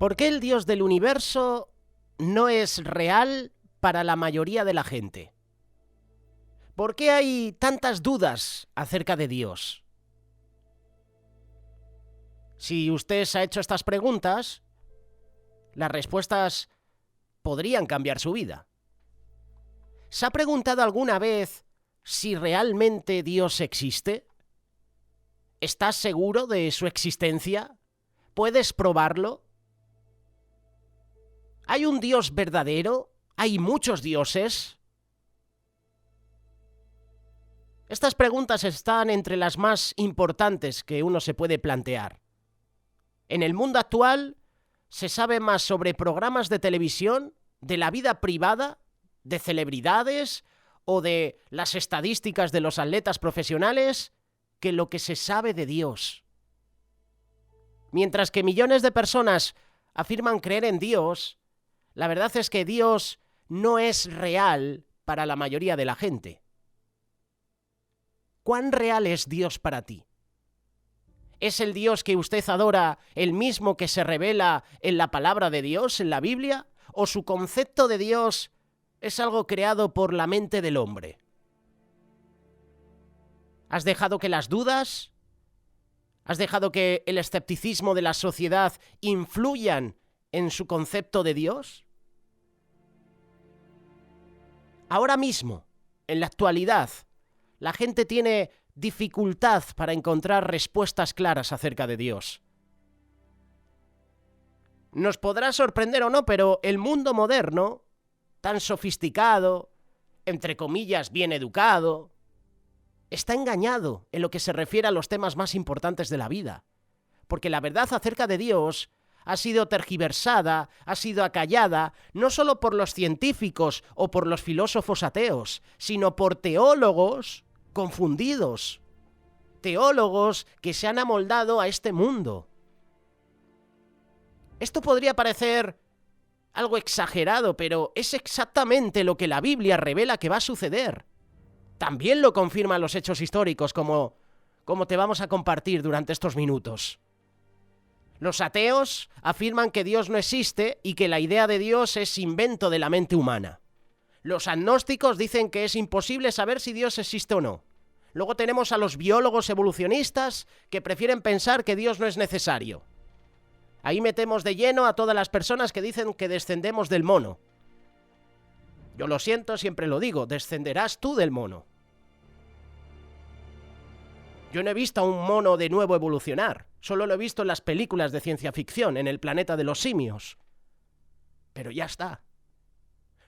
¿Por qué el Dios del universo no es real para la mayoría de la gente? ¿Por qué hay tantas dudas acerca de Dios? Si usted se ha hecho estas preguntas, las respuestas podrían cambiar su vida. ¿Se ha preguntado alguna vez si realmente Dios existe? ¿Estás seguro de su existencia? ¿Puedes probarlo? ¿Hay un Dios verdadero? ¿Hay muchos dioses? Estas preguntas están entre las más importantes que uno se puede plantear. En el mundo actual se sabe más sobre programas de televisión, de la vida privada, de celebridades o de las estadísticas de los atletas profesionales que lo que se sabe de Dios. Mientras que millones de personas afirman creer en Dios, la verdad es que Dios no es real para la mayoría de la gente. ¿Cuán real es Dios para ti? ¿Es el Dios que usted adora el mismo que se revela en la palabra de Dios, en la Biblia? ¿O su concepto de Dios es algo creado por la mente del hombre? ¿Has dejado que las dudas, has dejado que el escepticismo de la sociedad influyan en su concepto de Dios? Ahora mismo, en la actualidad, la gente tiene dificultad para encontrar respuestas claras acerca de Dios. Nos podrá sorprender o no, pero el mundo moderno, tan sofisticado, entre comillas bien educado, está engañado en lo que se refiere a los temas más importantes de la vida. Porque la verdad acerca de Dios ha sido tergiversada, ha sido acallada, no solo por los científicos o por los filósofos ateos, sino por teólogos confundidos, teólogos que se han amoldado a este mundo. Esto podría parecer algo exagerado, pero es exactamente lo que la Biblia revela que va a suceder. También lo confirman los hechos históricos, como te vamos a compartir durante estos minutos. Los ateos afirman que Dios no existe y que la idea de Dios es invento de la mente humana. Los agnósticos dicen que es imposible saber si Dios existe o no. Luego tenemos a los biólogos evolucionistas que prefieren pensar que Dios no es necesario. Ahí metemos de lleno a todas las personas que dicen que descendemos del mono. Yo lo siento, siempre lo digo, descenderás tú del mono. Yo no he visto a un mono de nuevo evolucionar, solo lo he visto en las películas de ciencia ficción, en el planeta de los simios. Pero ya está.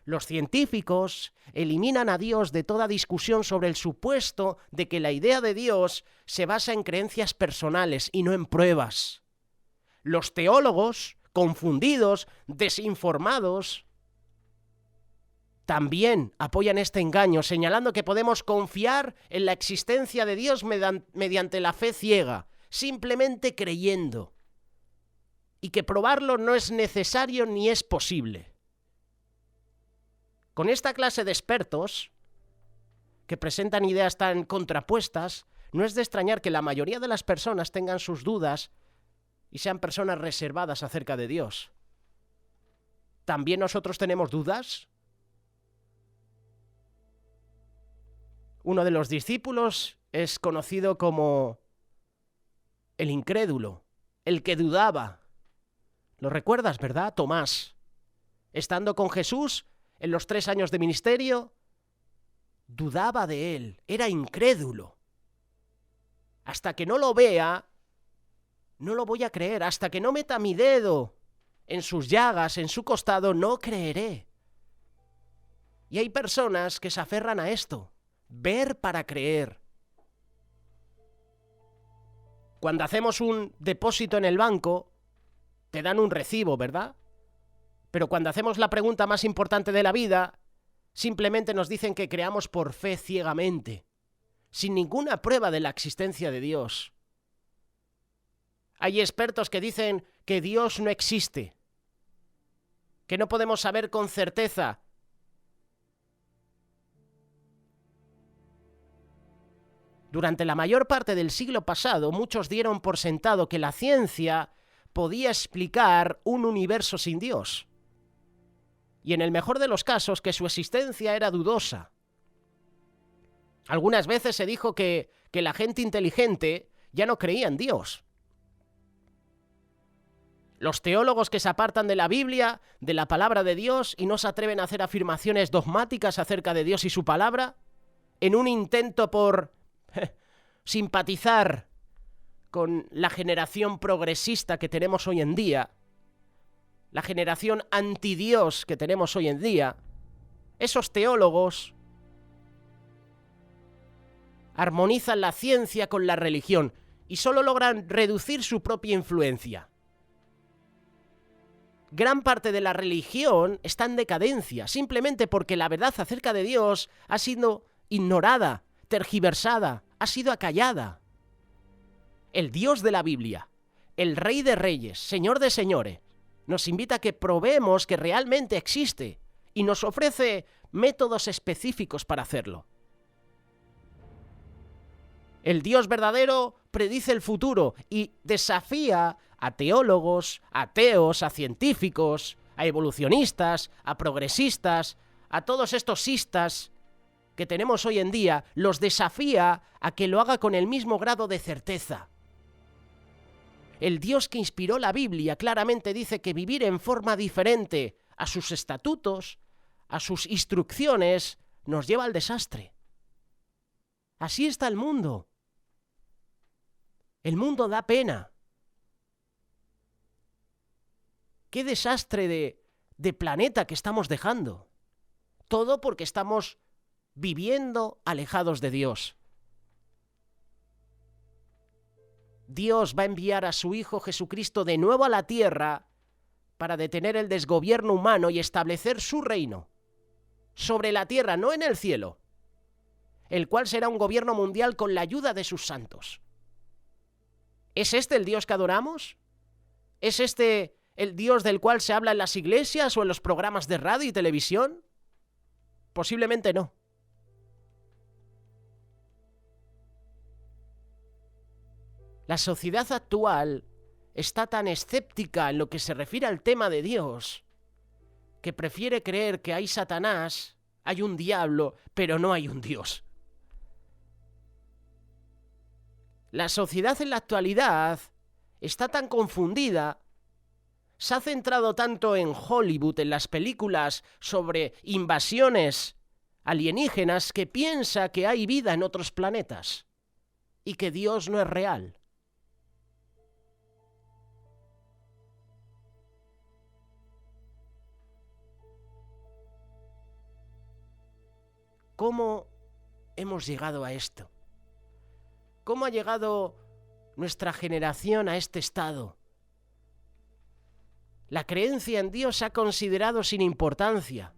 Los científicos eliminan a Dios de toda discusión sobre el supuesto de que la idea de Dios se basa en creencias personales y no en pruebas. Los teólogos, confundidos, desinformados, también apoyan este engaño, señalando que podemos confiar en la existencia de Dios mediante la fe ciega, simplemente creyendo, y que probarlo no es necesario ni es posible. Con esta clase de expertos, que presentan ideas tan contrapuestas, no es de extrañar que la mayoría de las personas tengan sus dudas y sean personas reservadas acerca de Dios. ¿También nosotros tenemos dudas? Uno de los discípulos es conocido como el incrédulo, el que dudaba. ¿Lo recuerdas, verdad? Tomás. Estando con Jesús en los 3 años de ministerio, dudaba de él, era incrédulo. Hasta que no lo vea, no lo voy a creer. Hasta que no meta mi dedo en sus llagas, en su costado, no creeré. Y hay personas que se aferran a esto. Ver para creer. Cuando hacemos un depósito en el banco, te dan un recibo, ¿verdad? Pero cuando hacemos la pregunta más importante de la vida, simplemente nos dicen que creamos por fe ciegamente, sin ninguna prueba de la existencia de Dios. Hay expertos que dicen que Dios no existe, que no podemos saber con certeza. Durante la mayor parte del siglo pasado, muchos dieron por sentado que la ciencia podía explicar un universo sin Dios. Y en el mejor de los casos, que su existencia era dudosa. Algunas veces se dijo que la gente inteligente ya no creía en Dios. Los teólogos que se apartan de la Biblia, de la palabra de Dios, y no se atreven a hacer afirmaciones dogmáticas acerca de Dios y su palabra, en un intento por simpatizar con la generación progresista que tenemos hoy en día, la generación antidios que tenemos hoy en día, esos teólogos armonizan la ciencia con la religión y solo logran reducir su propia influencia. Gran parte de la religión está en decadencia, simplemente porque la verdad acerca de Dios ha sido ignorada, tergiversada, ha sido acallada. El Dios de la Biblia, el Rey de Reyes, Señor de Señores, nos invita a que probemos que realmente existe y nos ofrece métodos específicos para hacerlo. El Dios verdadero predice el futuro y desafía a teólogos, a ateos, a científicos, a evolucionistas, a progresistas, a todos estos sistas que tenemos hoy en día, los desafía a que lo haga con el mismo grado de certeza. El Dios que inspiró la Biblia claramente dice que vivir en forma diferente a sus estatutos, a sus instrucciones, nos lleva al desastre. Así está el mundo. El mundo da pena. Qué desastre de planeta que estamos dejando. Todo porque estamos viviendo alejados de Dios. Dios va a enviar a su Hijo Jesucristo de nuevo a la tierra para detener el desgobierno humano y establecer su reino sobre la tierra, no en el cielo, el cual será un gobierno mundial con la ayuda de sus santos. ¿Es este el Dios que adoramos? ¿Es este el Dios del cual se habla en las iglesias o en los programas de radio y televisión? Posiblemente no. La sociedad actual está tan escéptica en lo que se refiere al tema de Dios que prefiere creer que hay Satanás, hay un diablo, pero no hay un Dios. La sociedad en la actualidad está tan confundida, se ha centrado tanto en Hollywood, en las películas sobre invasiones alienígenas, que piensa que hay vida en otros planetas y que Dios no es real. ¿Cómo hemos llegado a esto? ¿Cómo ha llegado nuestra generación a este estado? La creencia en Dios se ha considerado sin importancia.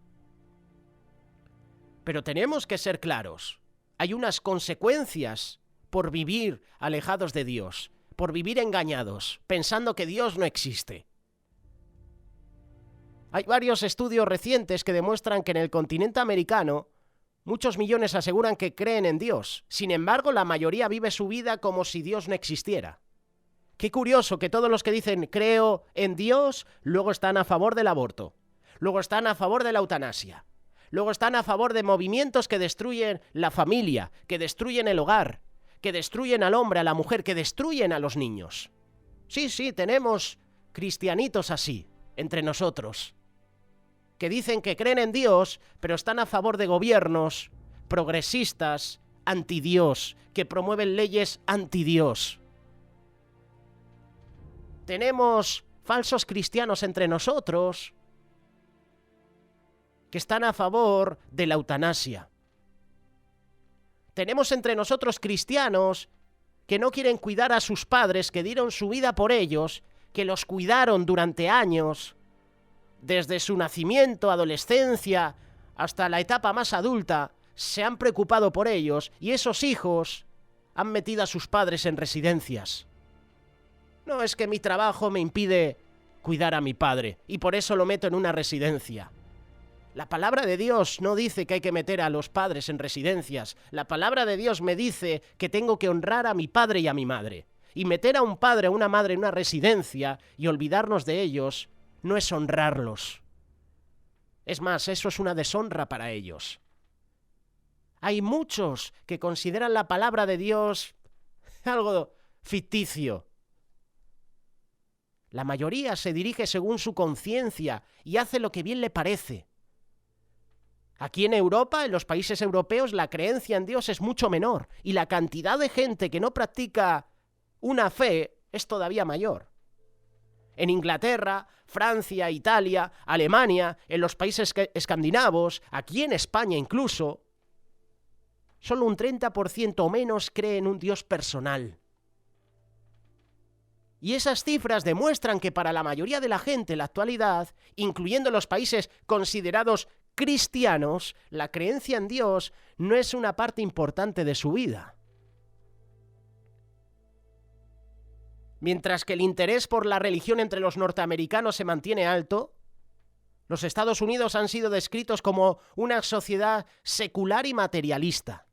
Pero tenemos que ser claros. Hay unas consecuencias por vivir alejados de Dios, por vivir engañados, pensando que Dios no existe. Hay varios estudios recientes que demuestran que en el continente americano muchos millones aseguran que creen en Dios. Sin embargo, la mayoría vive su vida como si Dios no existiera. Qué curioso que todos los que dicen creo en Dios, luego están a favor del aborto. Luego están a favor de la eutanasia. Luego están a favor de movimientos que destruyen la familia, que destruyen el hogar, que destruyen al hombre, a la mujer, que destruyen a los niños. Sí, tenemos cristianitos así, entre nosotros, que dicen que creen en Dios, pero están a favor de gobiernos progresistas, antidios, que promueven leyes antidios. Tenemos falsos cristianos entre nosotros que están a favor de la eutanasia. Tenemos entre nosotros cristianos que no quieren cuidar a sus padres, que dieron su vida por ellos, que los cuidaron durante años, desde su nacimiento, adolescencia, hasta la etapa más adulta, se han preocupado por ellos y esos hijos han metido a sus padres en residencias. No es que mi trabajo me impide cuidar a mi padre y por eso lo meto en una residencia. La palabra de Dios no dice que hay que meter a los padres en residencias. La palabra de Dios me dice que tengo que honrar a mi padre y a mi madre. Y meter a un padre o una madre en una residencia y olvidarnos de ellos no es honrarlos. Es más, eso es una deshonra para ellos. Hay muchos que consideran la palabra de Dios algo ficticio. La mayoría se dirige según su conciencia y hace lo que bien le parece. Aquí en Europa, en los países europeos, la creencia en Dios es mucho menor y la cantidad de gente que no practica una fe es todavía mayor. En Inglaterra, Francia, Italia, Alemania, en los países escandinavos, aquí en España incluso, solo un 30% o menos cree en un Dios personal. Y esas cifras demuestran que para la mayoría de la gente en la actualidad, incluyendo los países considerados cristianos, la creencia en Dios no es una parte importante de su vida. Mientras que el interés por la religión entre los norteamericanos se mantiene alto, los Estados Unidos han sido descritos como una sociedad secular y materialista.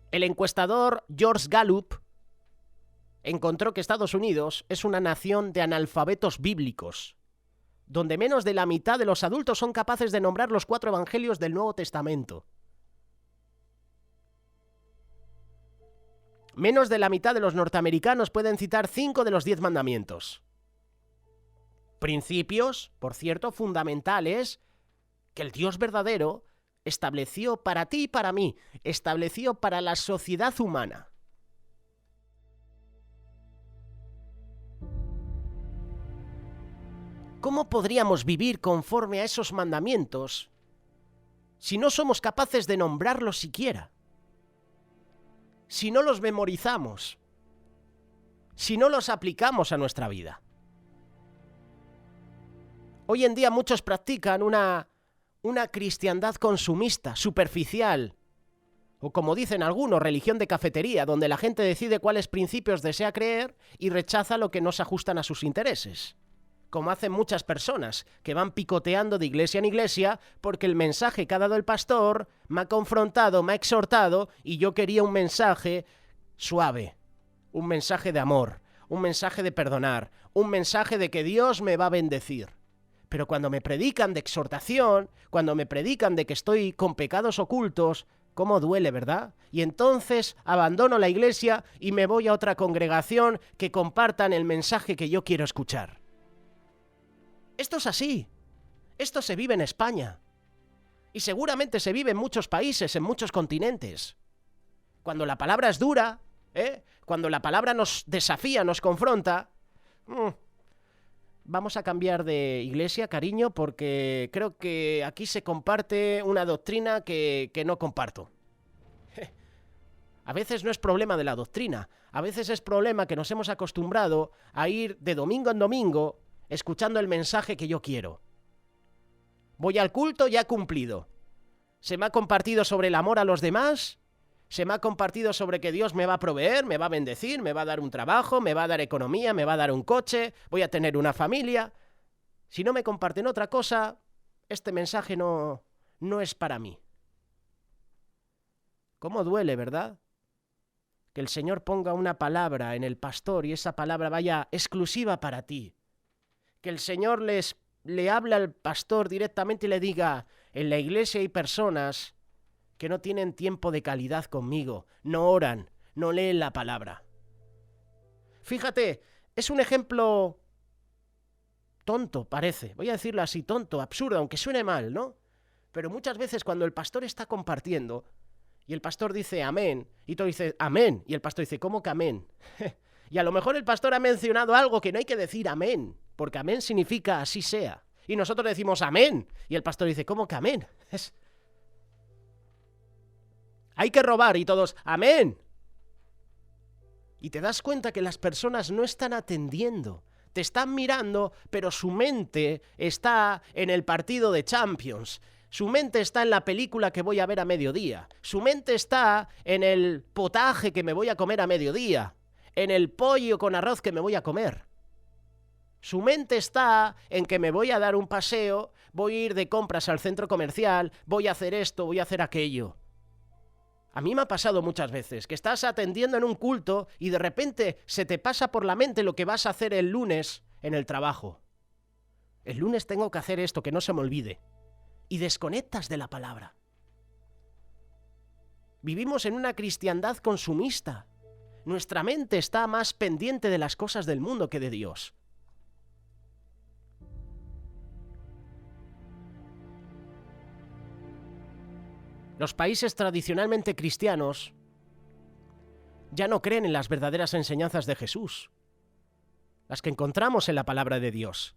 El encuestador George Gallup encontró que Estados Unidos es una nación de analfabetos bíblicos, donde menos de la mitad de los adultos son capaces de nombrar los 4 evangelios del Nuevo Testamento. Menos de la mitad de los norteamericanos pueden citar 5 de los 10 mandamientos. Principios, por cierto, fundamentales, que el Dios verdadero estableció para ti y para mí, estableció para la sociedad humana. ¿Cómo podríamos vivir conforme a esos mandamientos si no somos capaces de nombrarlos siquiera? Si no los memorizamos, si no los aplicamos a nuestra vida. Hoy en día muchos practican una cristiandad consumista, superficial, o como dicen algunos, religión de cafetería, donde la gente decide cuáles principios desea creer y rechaza lo que no se ajustan a sus intereses. Como hacen muchas personas, que van picoteando de iglesia en iglesia porque el mensaje que ha dado el pastor me ha confrontado, me ha exhortado y yo quería un mensaje suave, un mensaje de amor, un mensaje de perdonar, un mensaje de que Dios me va a bendecir. Pero cuando me predican de exhortación, cuando me predican de que estoy con pecados ocultos, ¿cómo duele, verdad? Y entonces abandono la iglesia y me voy a otra congregación que compartan el mensaje que yo quiero escuchar. Esto es así. Esto se vive en España. Y seguramente se vive en muchos países, en muchos continentes. Cuando la palabra es dura, cuando la palabra nos desafía, nos confronta, vamos a cambiar de iglesia, cariño, porque creo que aquí se comparte una doctrina que no comparto. A veces no es problema de la doctrina, a veces es problema que nos hemos acostumbrado a ir de domingo en domingo escuchando el mensaje que yo quiero. Voy al culto, ya he cumplido. Se me ha compartido sobre el amor a los demás, se me ha compartido sobre que Dios me va a proveer, me va a bendecir, me va a dar un trabajo, me va a dar economía, me va a dar un coche, voy a tener una familia. Si no me comparten otra cosa, este mensaje no es para mí. ¿Cómo duele, verdad? Que el Señor ponga una palabra en el pastor y esa palabra vaya exclusiva para ti. Que el Señor le hable al pastor directamente y le diga, en la iglesia hay personas que no tienen tiempo de calidad conmigo, no oran, no leen la palabra. Fíjate, es un ejemplo tonto, parece, voy a decirlo así, tonto, absurdo, aunque suene mal, ¿no? Pero muchas veces cuando el pastor está compartiendo y el pastor dice amén, y tú dices amén, y el pastor dice, ¿cómo que amén? Y a lo mejor el pastor ha mencionado algo que no hay que decir amén, porque amén significa así sea. Y nosotros decimos amén. Y el pastor dice, ¿cómo que amén? Hay que robar y todos, amén. Y te das cuenta que las personas no están atendiendo. Te están mirando, pero su mente está en el partido de Champions. Su mente está en la película que voy a ver a mediodía. Su mente está en el potaje que me voy a comer a mediodía. En el pollo con arroz que me voy a comer. Su mente está en que me voy a dar un paseo, voy a ir de compras al centro comercial, voy a hacer esto, voy a hacer aquello. A mí me ha pasado muchas veces que estás atendiendo en un culto y de repente se te pasa por la mente lo que vas a hacer el lunes en el trabajo. El lunes tengo que hacer esto, que no se me olvide. Y desconectas de la palabra. Vivimos en una cristiandad consumista. Nuestra mente está más pendiente de las cosas del mundo que de Dios. Los países tradicionalmente cristianos ya no creen en las verdaderas enseñanzas de Jesús, las que encontramos en la palabra de Dios.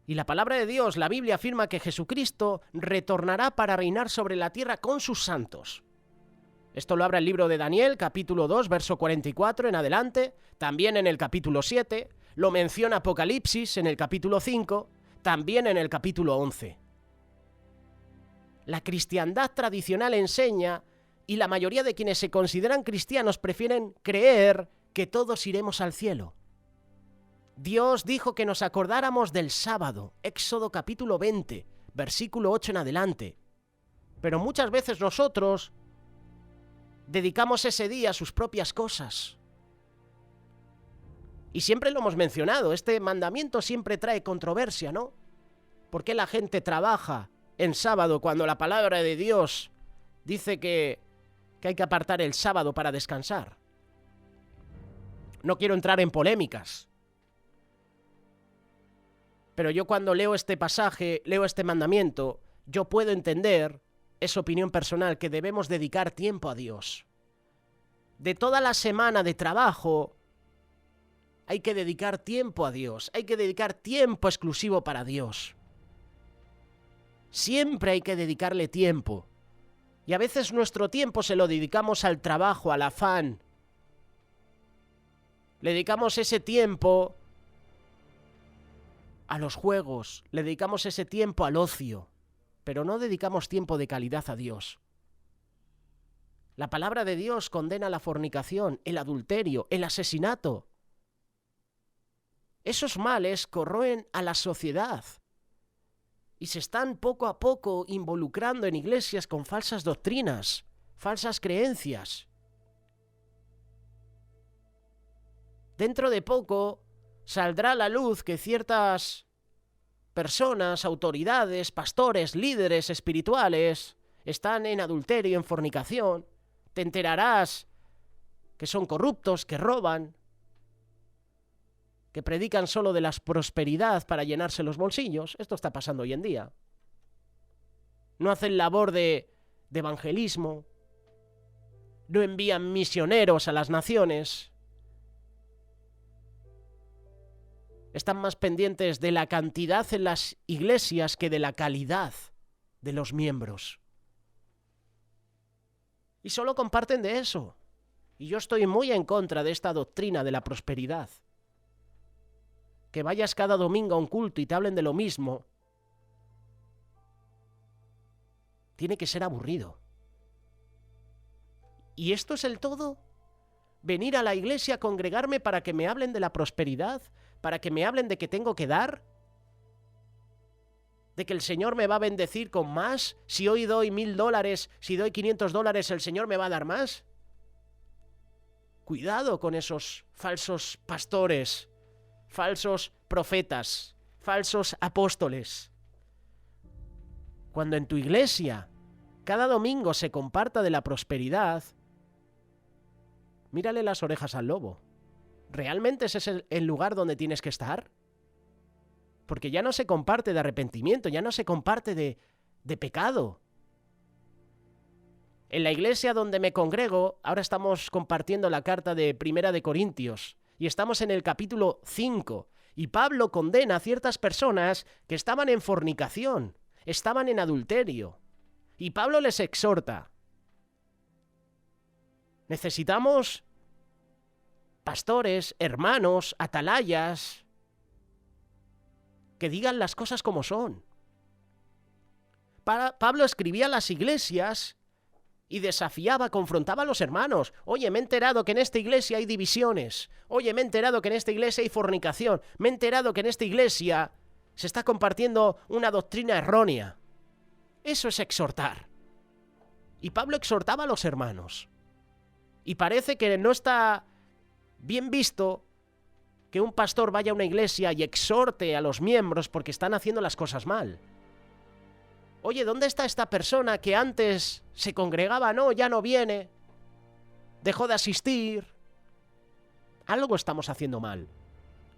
Y la palabra de Dios, la Biblia, afirma que Jesucristo retornará para reinar sobre la tierra con sus santos. Esto lo habla el libro de Daniel, capítulo 2, verso 44 en adelante, también en el capítulo 7, lo menciona Apocalipsis en el capítulo 5, también en el capítulo 11. La cristiandad tradicional enseña, y la mayoría de quienes se consideran cristianos prefieren creer que todos iremos al cielo. Dios dijo que nos acordáramos del sábado, Éxodo capítulo 20, versículo 8 en adelante. Pero muchas veces nosotros dedicamos ese día a sus propias cosas. Y siempre lo hemos mencionado, este mandamiento siempre trae controversia, ¿no? ¿Por qué la gente trabaja en sábado cuando la palabra de Dios dice que hay que apartar el sábado para descansar? No quiero entrar en polémicas, pero yo cuando leo este pasaje, leo este mandamiento, yo puedo entender, es opinión personal, que debemos dedicar tiempo a Dios. De toda la semana de trabajo, hay que dedicar tiempo a Dios, hay que dedicar tiempo exclusivo para Dios. Siempre hay que dedicarle tiempo. Y a veces nuestro tiempo se lo dedicamos al trabajo, al afán. Le dedicamos ese tiempo a los juegos, le dedicamos ese tiempo al ocio, pero no dedicamos tiempo de calidad a Dios. La palabra de Dios condena la fornicación, el adulterio, el asesinato. Esos males corroen a la sociedad y se están poco a poco involucrando en iglesias con falsas doctrinas, falsas creencias. Dentro de poco saldrá a la luz que ciertas personas, autoridades, pastores, líderes espirituales están en adulterio, en fornicación. Te enterarás que son corruptos, que roban, que predican solo de la prosperidad para llenarse los bolsillos. Esto está pasando hoy en día. No hacen labor de evangelismo, no envían misioneros a las naciones. Están más pendientes de la cantidad en las iglesias que de la calidad de los miembros. Y solo comparten de eso. Y yo estoy muy en contra de esta doctrina de la prosperidad. Que vayas cada domingo a un culto y te hablen de lo mismo, tiene que ser aburrido. ¿Y esto es el todo? ¿Venir a la iglesia a congregarme para que me hablen de la prosperidad? ¿Para que me hablen de que tengo que dar? ¿De que el Señor me va a bendecir con más? Si hoy doy $1,000, si doy $500, ¿el Señor me va a dar más? Cuidado con esos falsos pastores, falsos profetas, falsos apóstoles. Cuando en tu iglesia cada domingo se comparta de la prosperidad, mírale las orejas al lobo. ¿Realmente ese es el lugar donde tienes que estar? Porque ya no se comparte de arrepentimiento, ya no se comparte de pecado. En la iglesia donde me congrego, ahora estamos compartiendo la carta de Primera de Corintios, y estamos en el capítulo 5, y Pablo condena a ciertas personas que estaban en fornicación, estaban en adulterio, y Pablo les exhorta. Necesitamos pastores, hermanos, atalayas, que digan las cosas como son. Pablo escribía a las iglesias y desafiaba, confrontaba a los hermanos. Oye, me he enterado que en esta iglesia hay divisiones. Oye, me he enterado que en esta iglesia hay fornicación. Me he enterado que en esta iglesia se está compartiendo una doctrina errónea. Eso es exhortar. Y Pablo exhortaba a los hermanos. Y parece que no está bien visto que un pastor vaya a una iglesia y exhorte a los miembros porque están haciendo las cosas mal. Oye, ¿dónde está esta persona que antes se congregaba? No, ya no viene. Dejó de asistir. Algo estamos haciendo mal.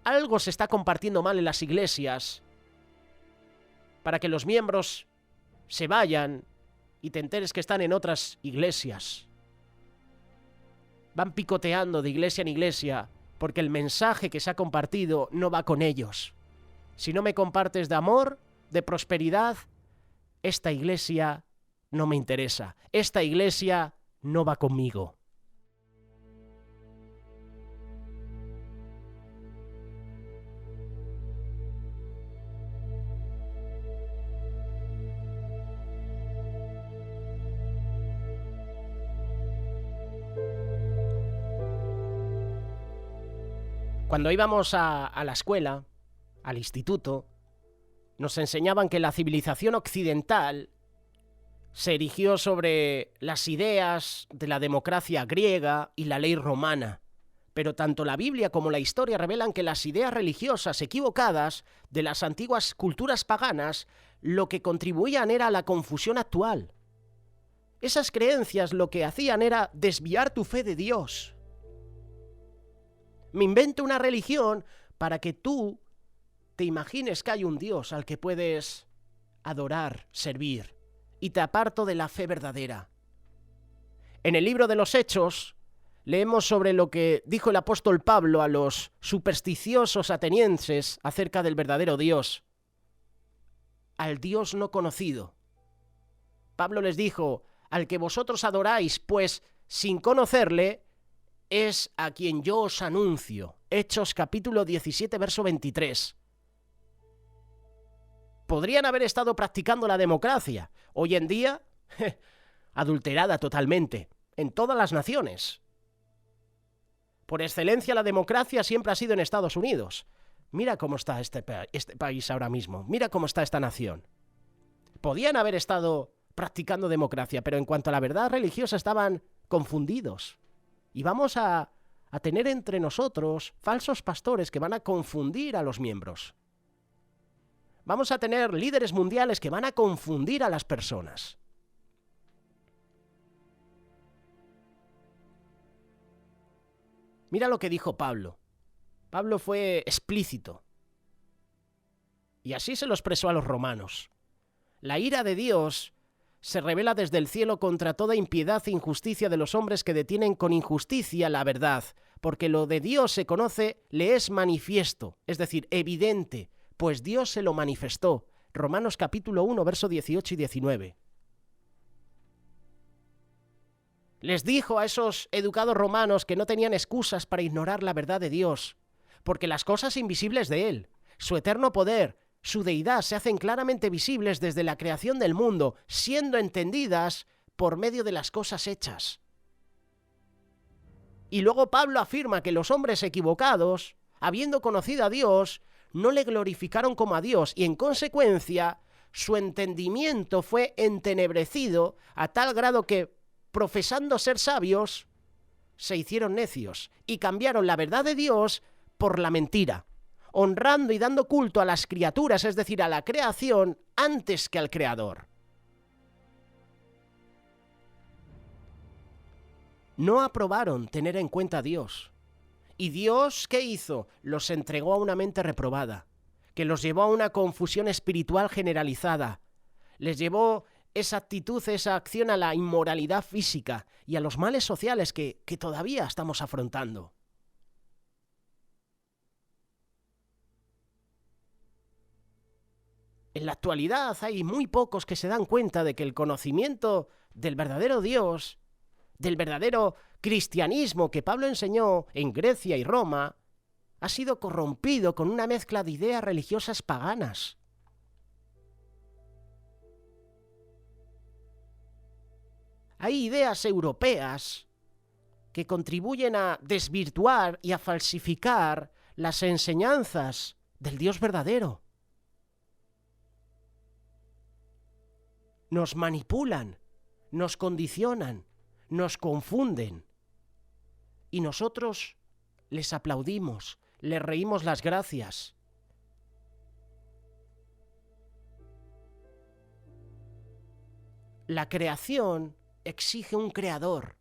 Algo se está compartiendo mal en las iglesias para que los miembros se vayan y te enteres que están en otras iglesias. Van picoteando de iglesia en iglesia porque el mensaje que se ha compartido no va con ellos. Si no me compartes de amor, de prosperidad, esta iglesia no me interesa. Esta iglesia no va conmigo. Cuando íbamos a la escuela, al instituto, nos enseñaban que la civilización occidental se erigió sobre las ideas de la democracia griega y la ley romana. Pero tanto la Biblia como la historia revelan que las ideas religiosas equivocadas de las antiguas culturas paganas lo que contribuían era a la confusión actual. Esas creencias lo que hacían era desviar tu fe de Dios. Me invento una religión para que tú te imagines que hay un Dios al que puedes adorar, servir, y te aparto de la fe verdadera. En el libro de los Hechos leemos sobre lo que dijo el apóstol Pablo a los supersticiosos atenienses acerca del verdadero Dios, al Dios no conocido. Pablo les dijo, al que vosotros adoráis, pues sin conocerle, es a quien yo os anuncio. Hechos capítulo 17, verso 23. Podrían haber estado practicando la democracia. Hoy en día, adulterada totalmente, en todas las naciones. Por excelencia, la democracia siempre ha sido en Estados Unidos. Mira cómo está este país ahora mismo. Mira cómo está esta nación. Podían haber estado practicando democracia, pero en cuanto a la verdad religiosa estaban confundidos. Y vamos a tener entre nosotros falsos pastores que van a confundir a los miembros. Vamos a tener líderes mundiales que van a confundir a las personas. Mira lo que dijo Pablo. Pablo fue explícito. Y así se lo expresó a los romanos. La ira de Dios se revela desde el cielo contra toda impiedad e injusticia de los hombres que detienen con injusticia la verdad, porque lo de Dios se conoce, le es manifiesto, es decir, evidente, pues Dios se lo manifestó. Romanos capítulo 1, verso 18 y 19. Les dijo a esos educados romanos que no tenían excusas para ignorar la verdad de Dios, porque las cosas invisibles de Él, su eterno poder, su deidad se hacen claramente visibles desde la creación del mundo, siendo entendidas por medio de las cosas hechas. Y luego Pablo afirma que los hombres equivocados, habiendo conocido a Dios, no le glorificaron como a Dios y en consecuencia su entendimiento fue entenebrecido a tal grado que, profesando ser sabios, se hicieron necios y cambiaron la verdad de Dios por la mentira, honrando y dando culto a las criaturas, es decir, a la creación, antes que al Creador. No aprobaron tener en cuenta a Dios. ¿Y Dios qué hizo? Los entregó a una mente reprobada, que los llevó a una confusión espiritual generalizada. Les llevó esa actitud, esa acción a la inmoralidad física y a los males sociales que todavía estamos afrontando. En la actualidad hay muy pocos que se dan cuenta de que el conocimiento del verdadero Dios, del verdadero cristianismo que Pablo enseñó en Grecia y Roma, ha sido corrompido con una mezcla de ideas religiosas paganas. Hay ideas europeas que contribuyen a desvirtuar y a falsificar las enseñanzas del Dios verdadero. Nos manipulan, nos condicionan, nos confunden. Y nosotros les aplaudimos, les reímos las gracias. La creación exige un creador.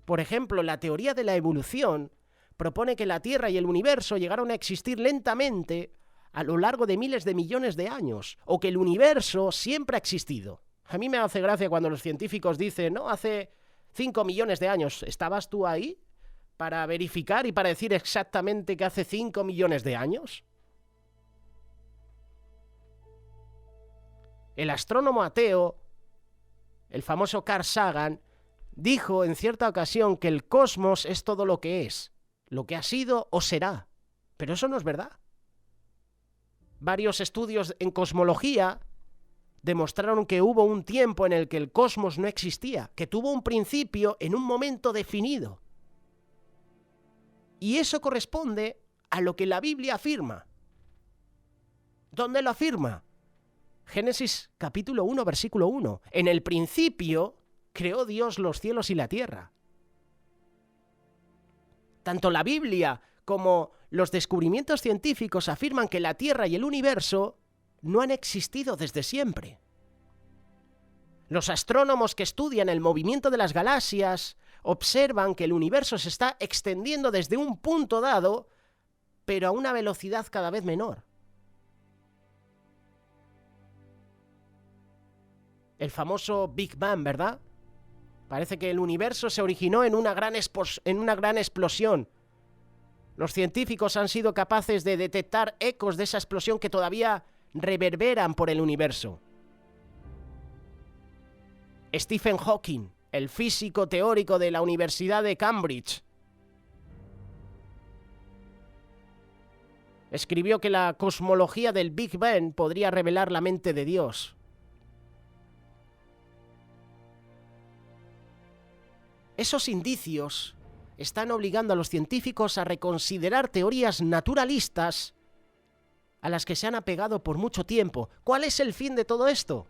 Por ejemplo, la teoría de la evolución propone que la Tierra y el universo llegaron a existir lentamente a lo largo de miles de millones de años, o que el universo siempre ha existido. A mí me hace gracia cuando los científicos dicen, no, hace 5 millones de años, ¿estabas tú ahí para verificar y para decir exactamente que hace 5 millones de años? El astrónomo ateo, el famoso Carl Sagan, dijo en cierta ocasión que el cosmos es todo lo que es, lo que ha sido o será. Pero eso no es verdad. Varios estudios en cosmología demostraron que hubo un tiempo en el que el cosmos no existía, que tuvo un principio en un momento definido. Y eso corresponde a lo que la Biblia afirma. ¿Dónde lo afirma? Génesis capítulo 1, versículo 1. En el principio creó Dios los cielos y la tierra. Tanto la Biblia como los descubrimientos científicos afirman que la Tierra y el universo no han existido desde siempre. Los astrónomos que estudian el movimiento de las galaxias observan que el universo se está extendiendo desde un punto dado, pero a una velocidad cada vez menor. El famoso Big Bang, ¿verdad? Parece que el universo se originó en una gran explosión. Los científicos han sido capaces de detectar ecos de esa explosión que todavía reverberan por el universo. Stephen Hawking, el físico teórico de la Universidad de Cambridge, escribió que la cosmología del Big Bang podría revelar la mente de Dios. Esos indicios están obligando a los científicos a reconsiderar teorías naturalistas a las que se han apegado por mucho tiempo. ¿Cuál es el fin de todo esto?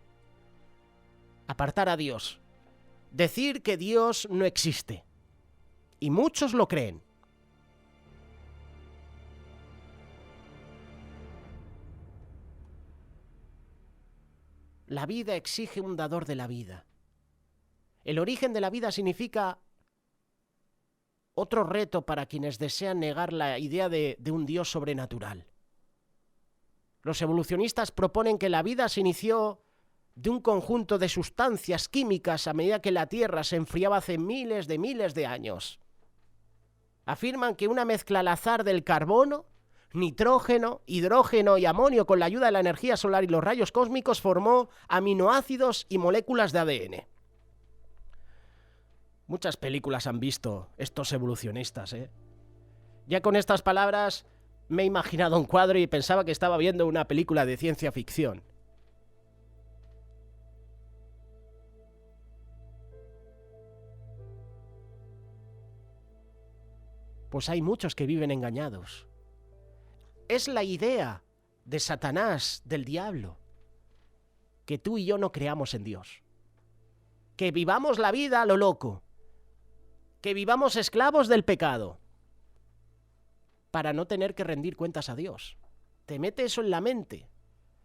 Apartar a Dios. Decir que Dios no existe. Y muchos lo creen. La vida exige un dador de la vida. El origen de la vida significa otro reto para quienes desean negar la idea de un Dios sobrenatural. Los evolucionistas proponen que la vida se inició de un conjunto de sustancias químicas a medida que la Tierra se enfriaba hace miles de años. Afirman que una mezcla al azar del carbono, nitrógeno, hidrógeno y amonio con la ayuda de la energía solar y los rayos cósmicos formó aminoácidos y moléculas de ADN. Muchas películas han visto estos evolucionistas, ¿eh? Ya con estas palabras me he imaginado un cuadro y pensaba que estaba viendo una película de ciencia ficción. Pues hay muchos que viven engañados. Es la idea de Satanás, del diablo, que tú y yo no creamos en Dios. Que vivamos la vida a lo loco. Que vivamos esclavos del pecado. Para no tener que rendir cuentas a Dios. Te mete eso en la mente.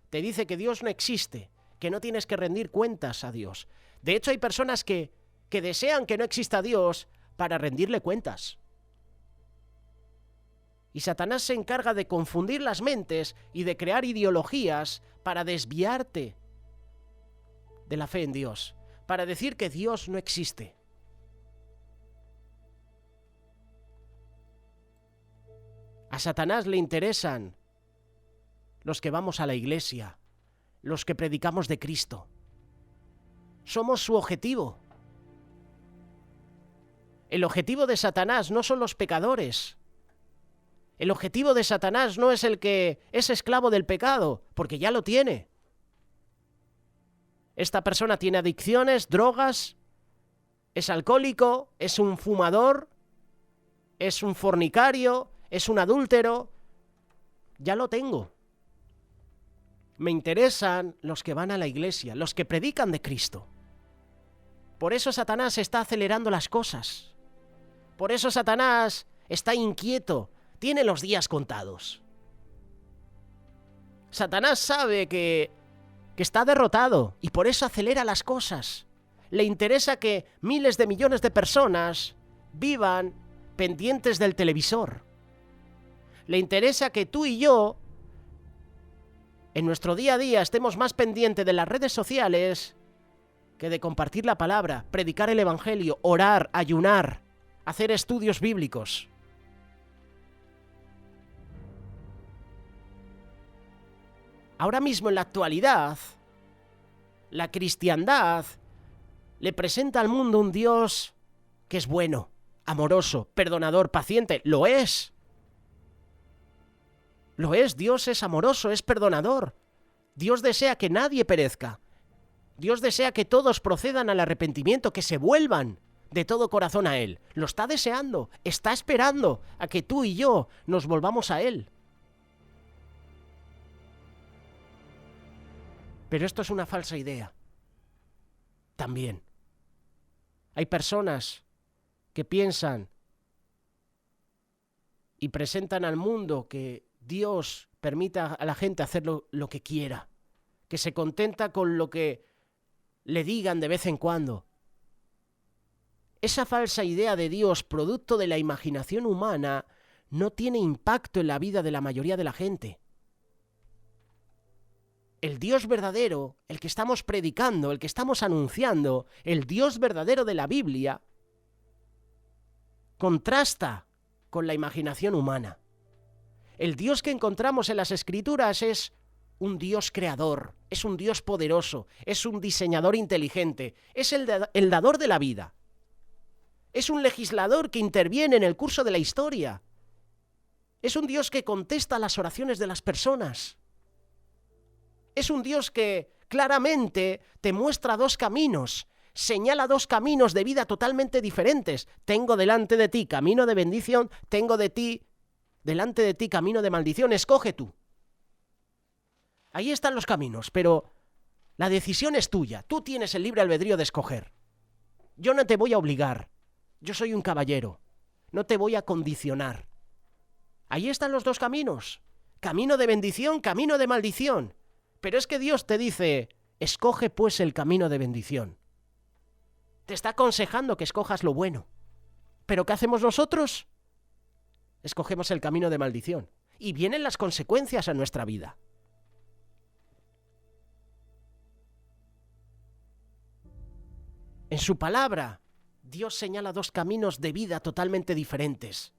Te dice que Dios no existe, que no tienes que rendir cuentas a Dios. De hecho, hay personas que desean que no exista Dios para rendirle cuentas. Y Satanás se encarga de confundir las mentes y de crear ideologías para desviarte de la fe en Dios, para decir que Dios no existe. A Satanás le interesan los que vamos a la iglesia, los que predicamos de Cristo. Somos su objetivo. El objetivo de Satanás no son los pecadores. El objetivo de Satanás no es el que es esclavo del pecado, porque ya lo tiene. Esta persona tiene adicciones, drogas, es alcohólico, es un fumador, es un fornicario, es un adúltero. Ya lo tengo. Me interesan los que van a la iglesia, los que predican de Cristo. Por eso Satanás está acelerando las cosas. Por eso Satanás está inquieto, tiene los días contados. Satanás sabe que está derrotado y por eso acelera las cosas. Le interesa que miles de millones de personas vivan pendientes del televisor. Le interesa que tú y yo, en nuestro día a día, estemos más pendientes de las redes sociales que de compartir la palabra, predicar el evangelio, orar, ayunar, hacer estudios bíblicos. Ahora mismo en la actualidad, la cristiandad le presenta al mundo un Dios que es bueno, amoroso, perdonador, paciente. Lo es. Lo es. Dios es amoroso, es perdonador. Dios desea que nadie perezca. Dios desea que todos procedan al arrepentimiento, que se vuelvan de todo corazón a Él. Lo está deseando, está esperando a que tú y yo nos volvamos a Él. Pero esto es una falsa idea. También. Hay personas que piensan y presentan al mundo que Dios permita a la gente hacer lo que quiera, que se contenta con lo que le digan de vez en cuando. Esa falsa idea de Dios, producto de la imaginación humana, no tiene impacto en la vida de la mayoría de la gente. El Dios verdadero, el que estamos predicando, el que estamos anunciando, el Dios verdadero de la Biblia, contrasta con la imaginación humana. El Dios que encontramos en las Escrituras es un Dios creador, es un Dios poderoso, es un diseñador inteligente, es el dador de la vida. Es un legislador que interviene en el curso de la historia. Es un Dios que contesta las oraciones de las personas. Es un Dios que claramente te muestra dos caminos, señala dos caminos de vida totalmente diferentes. Tengo delante de ti camino de bendición, tengo delante de ti camino de maldición, escoge tú. Ahí están los caminos, pero la decisión es tuya. Tú tienes el libre albedrío de escoger. Yo no te voy a obligar. Yo soy un caballero. No te voy a condicionar. Ahí están los dos caminos. Camino de bendición, camino de maldición. Pero es que Dios te dice, escoge pues el camino de bendición. Te está aconsejando que escojas lo bueno. ¿Pero qué hacemos nosotros? Escogemos el camino de maldición. Y vienen las consecuencias a nuestra vida. En su palabra, Dios señala dos caminos de vida totalmente diferentes.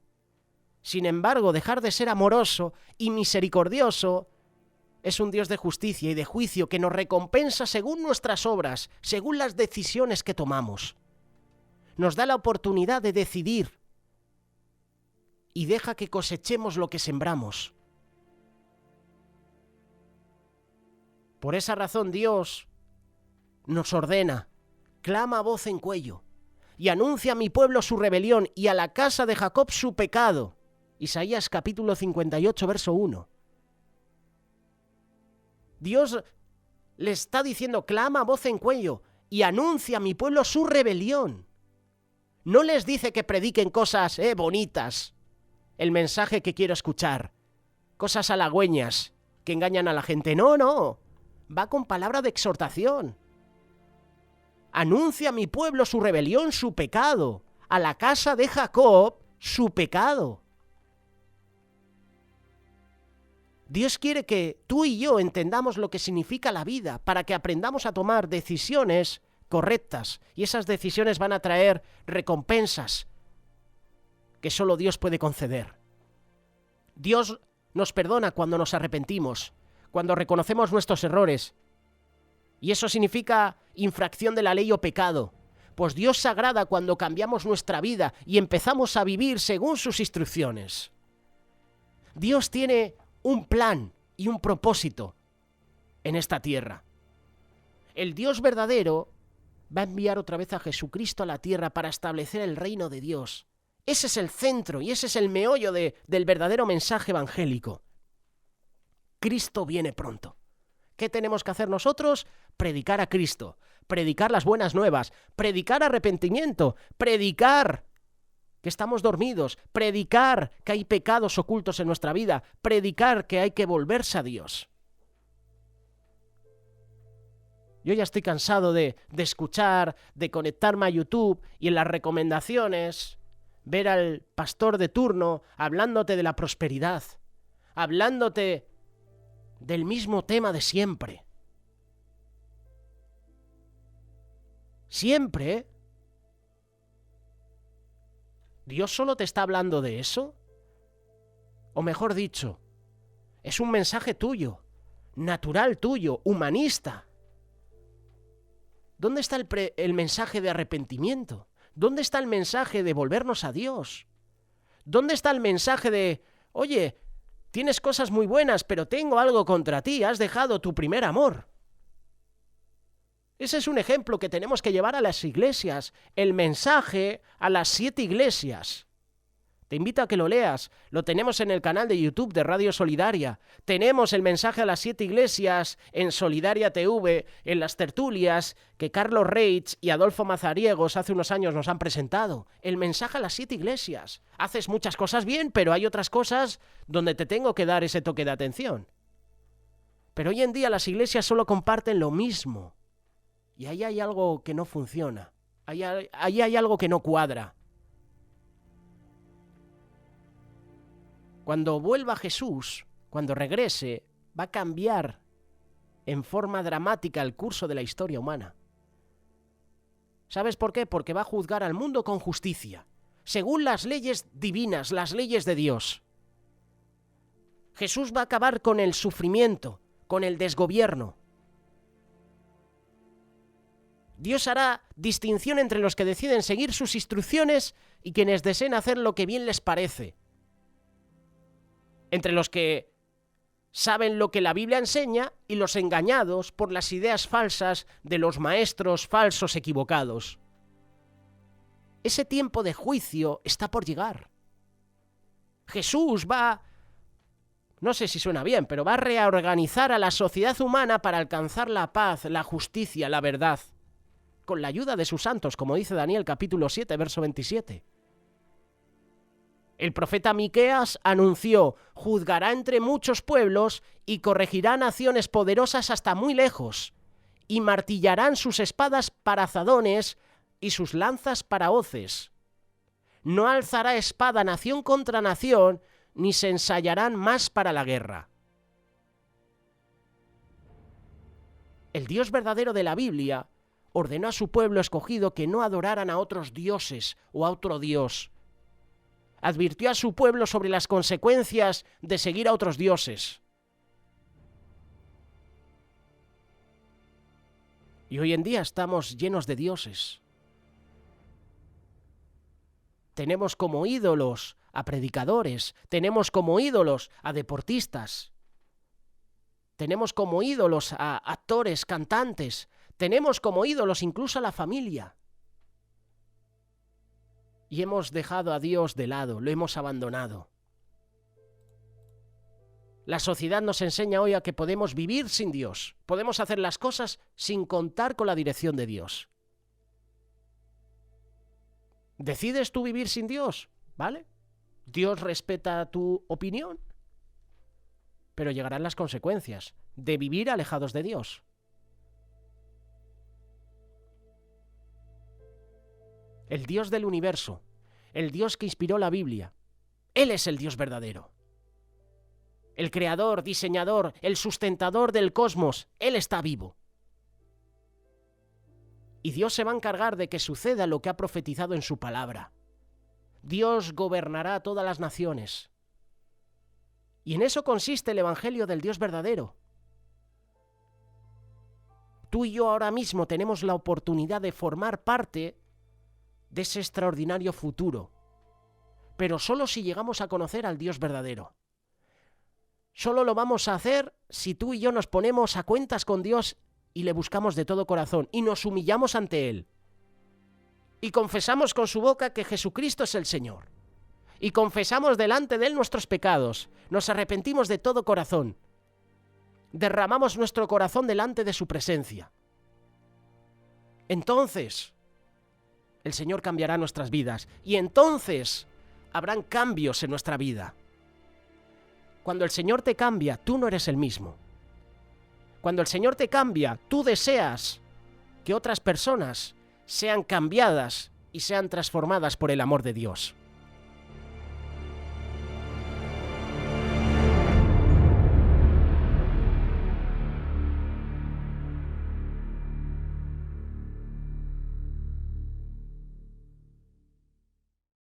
Sin embargo, dejar de ser amoroso y misericordioso es un Dios de justicia y de juicio que nos recompensa según nuestras obras, según las decisiones que tomamos. Nos da la oportunidad de decidir y deja que cosechemos lo que sembramos. Por esa razón Dios nos ordena, clama a voz en cuello y anuncia a mi pueblo su rebelión y a la casa de Jacob su pecado. Isaías capítulo 58, verso 1. Dios le está diciendo, clama a voz en cuello y anuncia a mi pueblo su rebelión. No les dice que prediquen cosas bonitas, el mensaje que quiero escuchar, cosas halagüeñas que engañan a la gente. No, va con palabra de exhortación. Anuncia a mi pueblo su rebelión, su pecado, a la casa de Jacob su pecado. Dios quiere que tú y yo entendamos lo que significa la vida para que aprendamos a tomar decisiones correctas y esas decisiones van a traer recompensas que solo Dios puede conceder. Dios nos perdona cuando nos arrepentimos, cuando reconocemos nuestros errores y eso significa infracción de la ley o pecado, pues Dios se agrada cuando cambiamos nuestra vida y empezamos a vivir según sus instrucciones. Dios tiene un plan y un propósito en esta tierra. El Dios verdadero va a enviar otra vez a Jesucristo a la tierra para establecer el reino de Dios. Ese es el centro y ese es el meollo del verdadero mensaje evangélico. Cristo viene pronto. ¿Qué tenemos que hacer nosotros? Predicar a Cristo, predicar las buenas nuevas, predicar arrepentimiento, predicar que estamos dormidos, predicar que hay pecados ocultos en nuestra vida, predicar que hay que volverse a Dios. Yo ya estoy cansado de escuchar, de conectarme a YouTube y en las recomendaciones ver al pastor de turno hablándote de la prosperidad, hablándote del mismo tema de siempre. Siempre. ¿Dios solo te está hablando de eso? O mejor dicho, es un mensaje tuyo, natural tuyo, humanista. ¿Dónde está el mensaje de arrepentimiento? ¿Dónde está el mensaje de volvernos a Dios? ¿Dónde está el mensaje de, oye, tienes cosas muy buenas, pero tengo algo contra ti, has dejado tu primer amor? Ese es un ejemplo que tenemos que llevar a las iglesias, el mensaje a las 7 iglesias. Te invito a que lo leas, lo tenemos en el canal de YouTube de Radio Solidaria. Tenemos el mensaje a las 7 iglesias en Solidaria TV, en las tertulias que Carlos Reitz y Adolfo Mazariegos hace unos años nos han presentado. El mensaje a las 7 iglesias. Haces muchas cosas bien, pero hay otras cosas donde te tengo que dar ese toque de atención. Pero hoy en día las iglesias solo comparten lo mismo. Y ahí hay algo que no funciona. Ahí hay algo que no cuadra. Cuando vuelva Jesús, cuando regrese, va a cambiar en forma dramática el curso de la historia humana. ¿Sabes por qué? Porque va a juzgar al mundo con justicia, según las leyes divinas, las leyes de Dios. Jesús va a acabar con el sufrimiento, con el desgobierno. Dios hará distinción entre los que deciden seguir sus instrucciones y quienes deseen hacer lo que bien les parece. Entre los que saben lo que la Biblia enseña y los engañados por las ideas falsas de los maestros falsos equivocados. Ese tiempo de juicio está por llegar. Jesús va, no sé si suena bien, pero va a reorganizar a la sociedad humana para alcanzar la paz, la justicia, la verdad, con la ayuda de sus santos, como dice Daniel capítulo 7, verso 27. El profeta Miqueas anunció, juzgará entre muchos pueblos y corregirá naciones poderosas hasta muy lejos, y martillarán sus espadas para azadones y sus lanzas para hoces. No alzará espada nación contra nación, ni se ensayarán más para la guerra. El Dios verdadero de la Biblia ordenó a su pueblo escogido que no adoraran a otros dioses o a otro Dios. Advirtió a su pueblo sobre las consecuencias de seguir a otros dioses. Y hoy en día estamos llenos de dioses. Tenemos como ídolos a predicadores, tenemos como ídolos a deportistas, tenemos como ídolos a actores, cantantes, tenemos como ídolos incluso a la familia. Y hemos dejado a Dios de lado, lo hemos abandonado. La sociedad nos enseña hoy a que podemos vivir sin Dios, podemos hacer las cosas sin contar con la dirección de Dios. ¿Decides tú vivir sin Dios? ¿Vale? Dios respeta tu opinión, pero llegarán las consecuencias de vivir alejados de Dios. El Dios del universo, el Dios que inspiró la Biblia, Él es el Dios verdadero. El creador, diseñador, el sustentador del cosmos, Él está vivo. Y Dios se va a encargar de que suceda lo que ha profetizado en su palabra. Dios gobernará todas las naciones. Y en eso consiste el Evangelio del Dios verdadero. Tú y yo ahora mismo tenemos la oportunidad de formar parte de ese extraordinario futuro, pero solo si llegamos a conocer al Dios verdadero. Solo lo vamos a hacer si tú y yo nos ponemos a cuentas con Dios y le buscamos de todo corazón y nos humillamos ante Él y confesamos con su boca que Jesucristo es el Señor y confesamos delante de Él nuestros pecados, nos arrepentimos de todo corazón, derramamos nuestro corazón delante de su presencia, entonces el Señor cambiará nuestras vidas y entonces habrán cambios en nuestra vida. Cuando el Señor te cambia, tú no eres el mismo. Cuando el Señor te cambia, tú deseas que otras personas sean cambiadas y sean transformadas por el amor de Dios.